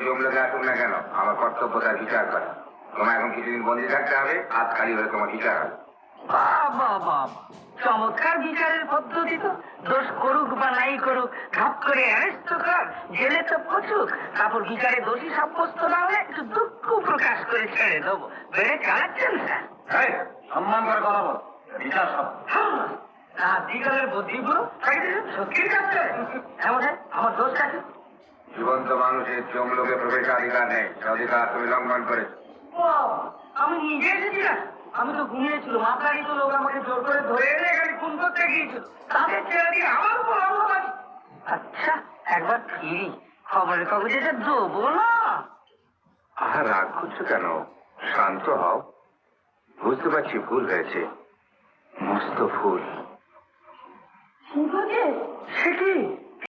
জমলোকে আসুক না কেন, আমার কর্তব্য তার বিচার করা। তোমার এখন কিছুদিন বন্দি থাকতে হবে, হাত খালি হয়ে তোমার বিচার হবে। চমৎকার বিচারের পদ্ধতি তো। দোষ করুক বা নাই করুক, ঘাপ করে অ্যারেস্ট কর, জেলে তো পচুক, তারপর বিচারে দোষী সাব্যস্ত না হলে একটু দুঃখ প্রকাশ করে ছেড়ে দেবো। বেড়ে চালাচ্ছেন স্যার। সম্মান করে কথা বল, বিচার সব আদিকালের বুদ্ধিগুলো সত্যির কাছে এমন আমার দোষ আছে। জীবন্ত মানুষের জমলোকে প্রবেশাধিকার নেই, অধিকার তুমি লঙ্ঘন করেছ। আমি নিজে এসেছিলাম, আমি তো ঘুমিয়েছিল, মাথায় তো লোক আমাকে জোর করে ধরে এনে এখানে খুন করতে গিয়েছিল, তাদের ছেড়ে দিয়ে আমার উপর আরোপ আছে। আচ্ছা একবার ফিরি, খবরের কাগজে যে দেবো না। আর রাগ করছো কেন? শান্ত হও। বুঝতে পারছি ভুল হয়েছে, মস্ত ভুল। সে কি?